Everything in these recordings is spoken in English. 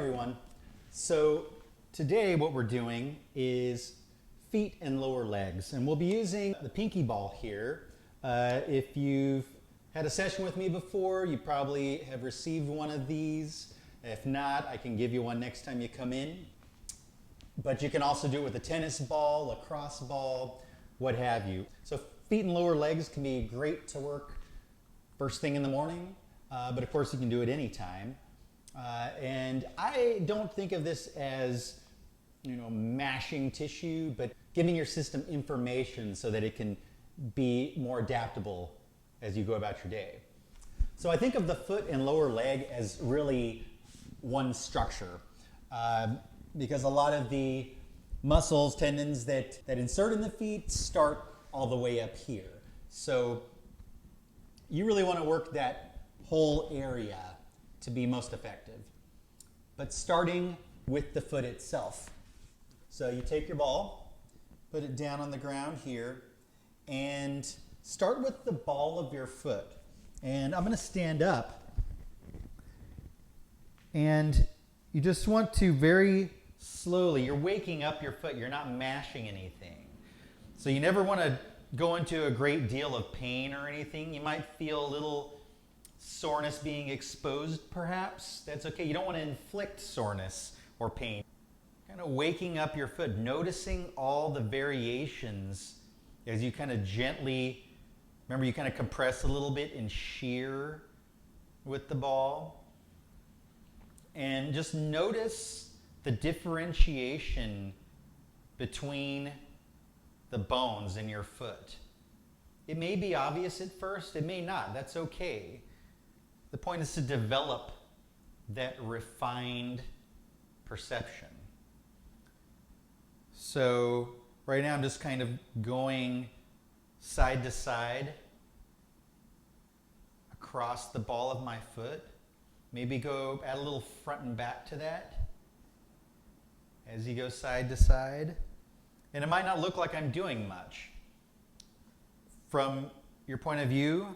everyone. So today what we're doing is feet and lower legs, and we'll be using the pinky ball here. If you've had a session with me before, you probably have received one of these. If not, I can give you one next time you come in. But you can also do it with a tennis ball, lacrosse ball, what have you. So feet and lower legs can be great to work first thing in the morning, but of course you can do it anytime. And I don't think of this as, mashing tissue, but giving your system information so that it can be more adaptable as you go about your day. So I think of the foot and lower leg as really one structure, because a lot of the muscles, tendons that insert in the feet start all the way up here. So you really want to work that whole area to be most effective. But starting with the foot itself. So you take your ball, put it down on the ground here, and start with the ball of your foot. And I'm going to stand up. And you just want to very slowly, you're waking up your foot, you're not mashing anything. So you never want to go into a great deal of pain or anything. You might feel a little soreness being exposed, perhaps. That's okay. You don't want to inflict soreness or pain. Kind of waking up your foot, noticing all the variations as you kind of gently, remember you kind of compress a little bit and shear with the ball. And just notice the differentiation between the bones in your foot. It may be obvious at first, it may not. That's okay. The point is to develop that refined perception. So right now I'm just kind of going side to side across the ball of my foot. Maybe go add a little front and back to that as you go side to side. And it might not look like I'm doing much. From your point of view,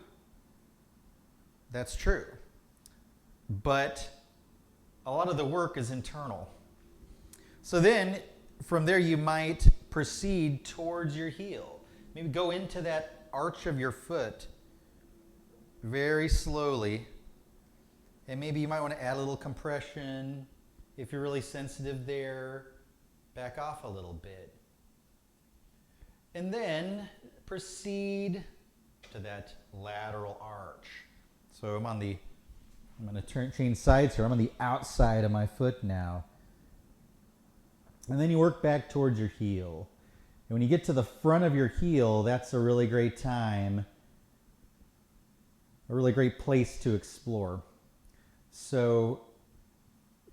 that's true. But a lot of the work is internal. So then, from there you might proceed towards your heel. Maybe go into that arch of your foot very slowly. And maybe you might want to add a little compression. If you're really sensitive there, back off a little bit. And then proceed to that lateral arch. So I'm going to change sides here. I'm on the outside of my foot now. And then you work back towards your heel. And when you get to the front of your heel, that's a really great time, a really great place to explore. So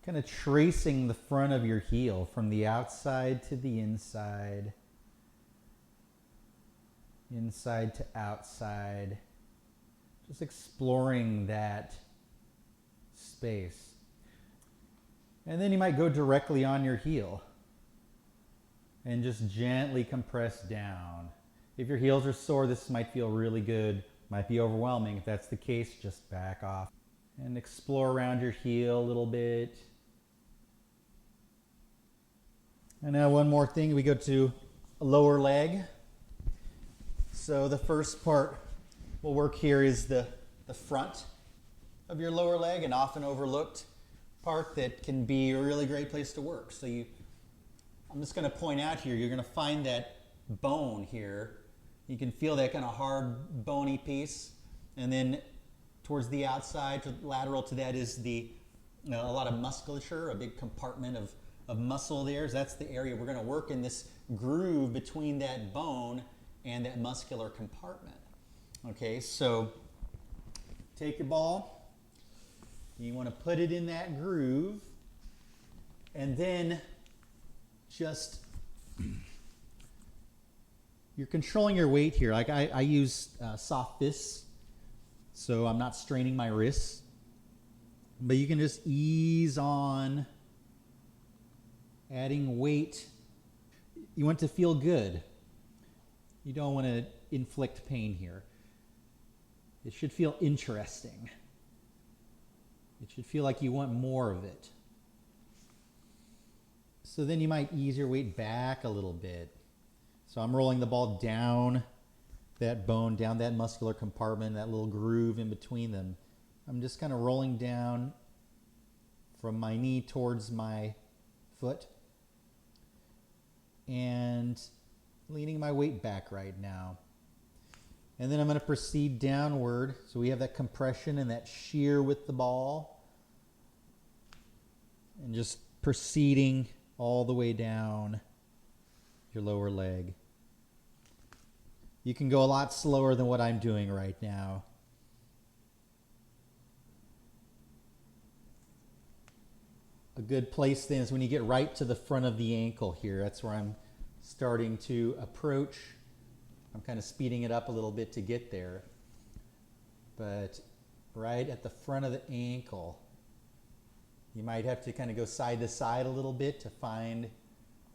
kind of tracing the front of your heel from the outside to the inside, inside to outside, just exploring that space. And then you might go directly on your heel and just gently compress down. If your heels are sore, this might feel really good, might be overwhelming. If that's the case, just back off and explore around your heel a little bit. And now one more thing, we go to a lower leg. So the first part we'll work here is the front of your lower leg, an often overlooked part that can be a really great place to work. So I'm just going to point out here, you're going to find that bone here. You can feel that kind of hard, bony piece. And then towards the outside, lateral to that is a lot of musculature, a big compartment of muscle there. So that's the area we're going to work in, this groove between that bone and that muscular compartment. Okay, so take your ball. You want to put it in that groove. And then just, you're controlling your weight here. Like I use soft fists, so I'm not straining my wrists. But you can just ease on, adding weight. You want to feel good. You don't want to inflict pain here. It should feel interesting. It should feel like you want more of it. So then you might ease your weight back a little bit. So I'm rolling the ball down that bone, down that muscular compartment, that little groove in between them. I'm just kind of rolling down from my knee towards my foot and leaning my weight back right now. And then I'm going to proceed downward. So we have that compression and that shear with the ball. And just proceeding all the way down your lower leg. You can go a lot slower than what I'm doing right now. A good place then is when you get right to the front of the ankle here. That's where I'm starting to approach. I'm kind of speeding it up a little bit to get there. But right at the front of the ankle, you might have to kind of go side to side a little bit to find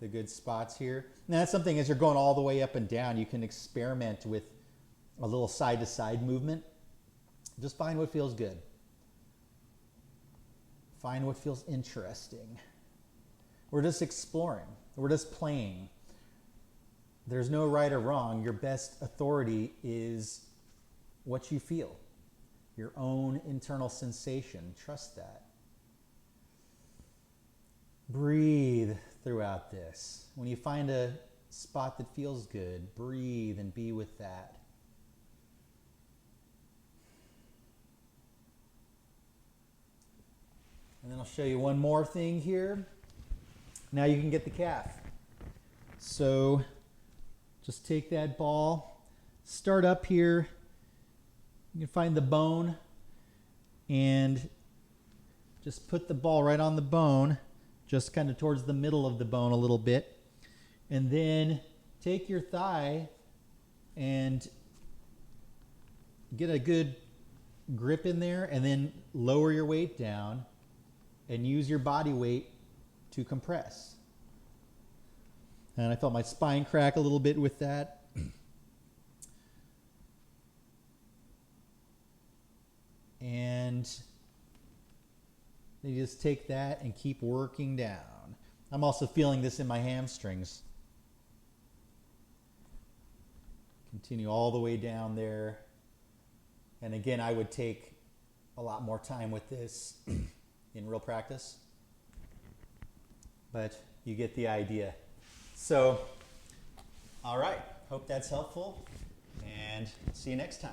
the good spots here. Now that's something, as you're going all the way up and down, you can experiment with a little side to side movement. Just find what feels good. Find what feels interesting. We're just exploring. We're just playing. There's no right or wrong. Your best authority is what you feel, your own internal sensation. Trust that. Breathe throughout this. When you find a spot that feels good, breathe and be with that. And then I'll show you one more thing here. Now you can get the calf. So just take that ball, start up here. You can find the bone and just put the ball right on the bone, just kind of towards the middle of the bone a little bit. And then take your thigh and get a good grip in there, and then lower your weight down and use your body weight to compress. And I felt my spine crack a little bit with that. And you just take that and keep working down. I'm also feeling this in my hamstrings. Continue all the way down there. And again, I would take a lot more time with this in real practice. But you get the idea. So, all right. Hope that's helpful. And see you next time.